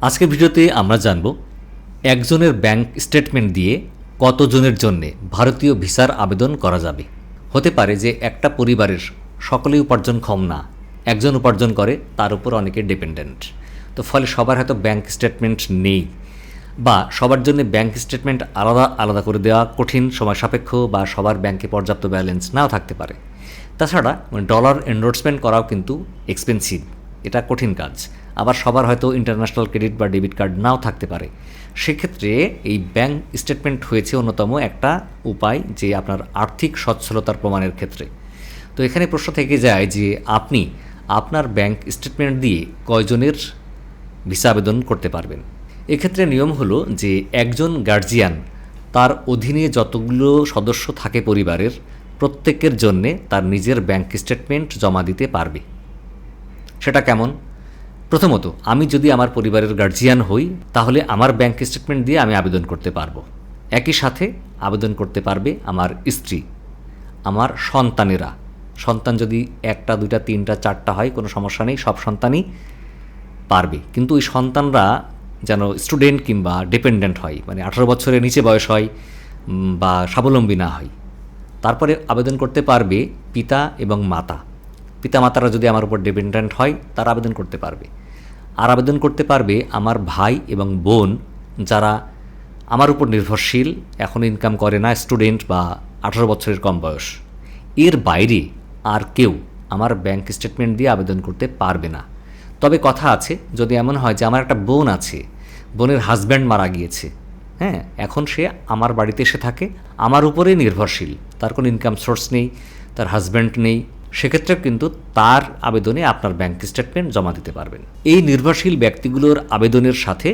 আজকের ভিডিওতে আমরা জানব একজনের ব্যাংক স্টেটমেন্ট দিয়ে কতজনের জন্যে ভারতীয় ভিসার আবেদন করা যাবে। হতে পারে যে একটা পরিবারের সকলেই উপার্জনক্ষম না, একজন উপার্জন করে, তার উপর অনেকে ডিপেন্ডেন্ট। তো ফলে সবার হয়তো ব্যাংক স্টেটমেন্ট নেই, বা সবার জন্য ব্যাংক স্টেটমেন্ট আলাদা আলাদা করে দেওয়া কঠিন, সময় সাপেক্ষ, বা সবার ব্যাংকে পর্যাপ্ত ব্যালেন্স নাও থাকতে পারে। তাছাড়া ডলার এন্ডোর্সমেন্ট করাও কিন্তু এক্সপেন্সিভ, এটা কঠিন কাজ। আবার সবার হয়তো ইন্টারন্যাশনাল ক্রেডিট বা ডেবিট কার্ড নাও থাকতে পারে। সেক্ষেত্রে এই ব্যাংক স্টেটমেন্ট হয়েছে অন্যতম একটা উপায়, যে আপনার আর্থিক সচ্ছলতার প্রমাণের ক্ষেত্রে। তো এখানে প্রশ্ন থেকে যায় যে আপনি আপনার ব্যাংক স্টেটমেন্ট দিয়ে কয়জনের ভিসা আবেদন করতে পারবেন। এক্ষেত্রে নিয়ম হলো যে একজন গার্জিয়ান তার অধীনে যতগুলো সদস্য থাকে পরিবারের, প্রত্যেকের জন্যে তার নিজের ব্যাংক স্টেটমেন্ট জমা দিতে পারবে। সেটা কেমন? প্রথমত, আমি যদি আমার পরিবারের গার্জিয়ান হই, তাহলে আমার ব্যাংক স্টেটমেন্ট দিয়ে আমি আবেদন করতে পারবো। একই সাথে আবেদন করতে পারবে আমার স্ত্রী, আমার সন্তানেরা। সন্তান যদি একটা, দুইটা, তিনটা, চারটা হয়, কোনো সমস্যা নেই, সব সন্তানই পারবে। কিন্তু ওই সন্তানরা যেন স্টুডেন্ট কিংবা ডিপেন্ডেন্ট হয়, মানে 18 বছরের নিচে বয়স হয় বা স্বাবলম্বী না হয়। তারপরে আবেদন করতে পারবে পিতা এবং মাতা। পিতা মাতারা যদি আমার উপর ডিপেন্ডেন্ট হয়, তারা আবেদন করতে পারবে। আর আবেদন করতে পারবে আমার ভাই এবং বোন, যারা আমার উপর নির্ভরশীল, এখন ইনকাম করে না, স্টুডেন্ট বা 18 বছরের কম বয়স। এর বাইরে আর কেউ আমার ব্যাংক স্টেটমেন্ট দিয়ে আবেদন করতে পারবে না। তবে কথা আছে, যদি এমন হয় যে আমার একটা বোন আছে, বোনের হাজব্যান্ড মারা গিয়েছে, হ্যাঁ, এখন সে আমার বাড়িতে এসে থাকে, আমার উপরেই নির্ভরশীল, তার কোনো ইনকাম সোর্স নেই, তার হাজব্যান্ড নেই, সেক্ষেত্রে কিন্তু তার আবেদনে আপনার ব্যাংক স্টেটমেন্ট জমা দিতে পারবেন। এই নির্ভরশীল ব্যক্তিগুলোর আবেদনের সাথে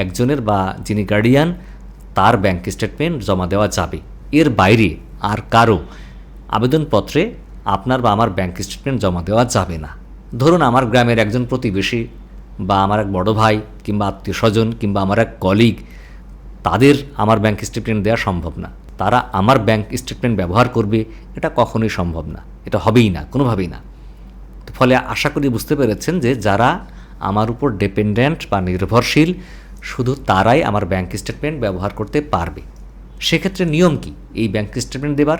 একজনের বা যিনি গার্ডিয়ান, তার ব্যাংক স্টেটমেন্ট জমা দেওয়া যাবে। এর বাইরে আর কারো আবেদনপত্রে আপনার বা আমার ব্যাংক স্টেটমেন্ট জমা দেওয়া যাবে না। ধরুন আমার গ্রামের একজন প্রতিবেশী বা আমার এক বড় ভাই কিংবা আত্মীয় স্বজন কিংবা আমার এক কলিগ, তাদের আমার ব্যাংক স্টেটমেন্ট দেওয়া সম্ভব না। তারা আমার ব্যাংক স্টেটমেন্ট ব্যবহার করবে, এটা কখনোই সম্ভব না, এটা হবেই না, কোনোভাবেই না। তো ফলে আশা করি বুঝতে পেরেছেন যে যারা আমার উপর ডিপেন্ডেন্ট বা নির্ভরশীল, শুধু তারাই আমার ব্যাংক স্টেটমেন্ট ব্যবহার করতে পারবে। সেক্ষেত্রে নিয়ম কি এই ব্যাংক স্টেটমেন্ট দেবার?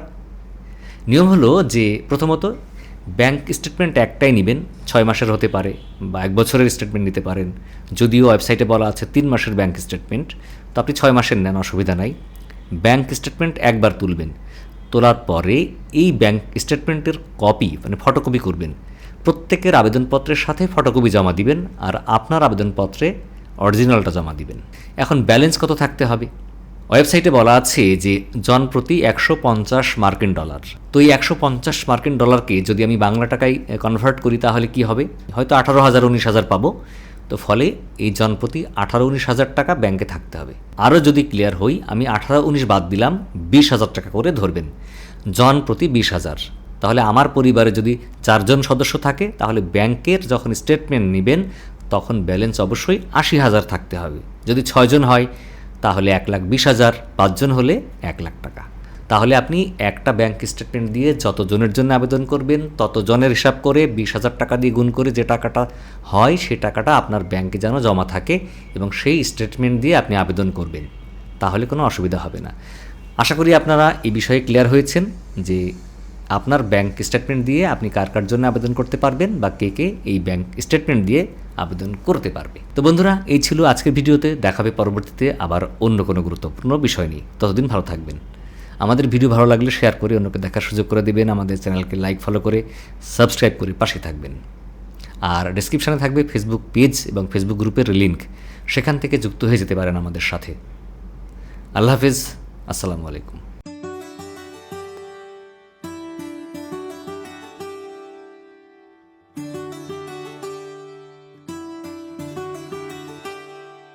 নিয়ম হলো যে প্রথমত ব্যাংক স্টেটমেন্ট একটাই নেবেন, 6 মাসের হতে পারে বা 1 বছরের স্টেটমেন্ট নিতে পারেন। যদিও ওয়েবসাইটে বলা আছে 3 মাসের ব্যাংক স্টেটমেন্ট, তো আপনি 6 মাসের নেন, অসুবিধা নাই। ব্যাংক স্টেটমেন্ট একবার তুলবেন, তোলার পরে এই ব্যাংক স্টেটমেন্টের কপি মানে ফটোকপি করবেন, প্রত্যেকের আবেদনপত্রের সাথে ফটোকপি জমা দিবেন, আর আপনার আবেদনপত্রে অরিজিনালটা জমা দিবেন। এখন ব্যালেন্স কত থাকতে হবে? ওয়েবসাইটে বলা আছে যে জনপ্রতি 150 মার্কিন ডলার। তো এই 150 মার্কিন ডলারকে যদি আমি বাংলা টাকায় কনভার্ট করি, তাহলে কি হবে? হয়তো 18,000-19,000 পাবো। তো ফলে এই জনপ্রতি 18-19,000 টাকা ব্যাংকে থাকতে হবে। আরও যদি ক্লিয়ার হই, আমি 18-19 বাদ দিলাম, 20,000 টাকা করে ধরবেন, জনপ্রতি 20,000। তাহলে আমার পরিবারে যদি 4 জন সদস্য থাকে, তাহলে ব্যাংকের যখন স্টেটমেন্ট নেবেন তখন ব্যালেন্স অবশ্যই 80,000 থাকতে হবে। যদি 6 জন হয় তাহলে 1,20,000, 5 জন হলে 1 লাখ টাকা। তাহলে আপনি একটা ব্যাংক স্টেটমেন্ট দিয়ে যত জনের জন্য আবেদন করবেন, তত জনের হিসাব করে 20,000 টাকা দিয়ে গুণ করে যে টাকাটা হয়, সেই টাকাটা আপনার ব্যাংকে যেন জমা থাকে, এবং সেই স্টেটমেন্ট দিয়ে আপনি আবেদন করবেন, তাহলে কোনো অসুবিধা হবে না। আশা করি আপনারা এই বিষয়ে ক্লিয়ার হয়েছেন যে আপনার ব্যাংক স্টেটমেন্ট দিয়ে আপনি কার কার জন্য আবেদন করতে পারবেন, বা কে কে এই ব্যাংক স্টেটমেন্ট দিয়ে আবেদন করতে পারবে। তো বন্ধুরা, এই ছিল আজকের ভিডিওতে। দেখাবে পরবর্তীতে আবার অন্য কোনো গুরুত্বপূর্ণ বিষয় নিয়ে। ততদিন ভালো থাকবেন। আমাদের ভিডিও ভালো লাগলে শেয়ার করে অন্যকে দেখার সুযোগ করে দেবেন। আমাদের চ্যানেলকে লাইক, ফলো করে সাবস্ক্রাইব করে পাশে থাকবেন। আর ডেসক্রিপশানে থাকবে ফেসবুক পেজ এবং ফেসবুক গ্রুপের লিঙ্ক, সেখান থেকে যুক্ত হয়ে যেতে পারেন আমাদের সাথে। আল্লাহ হাফেজ, আসসালামু আলাইকুম।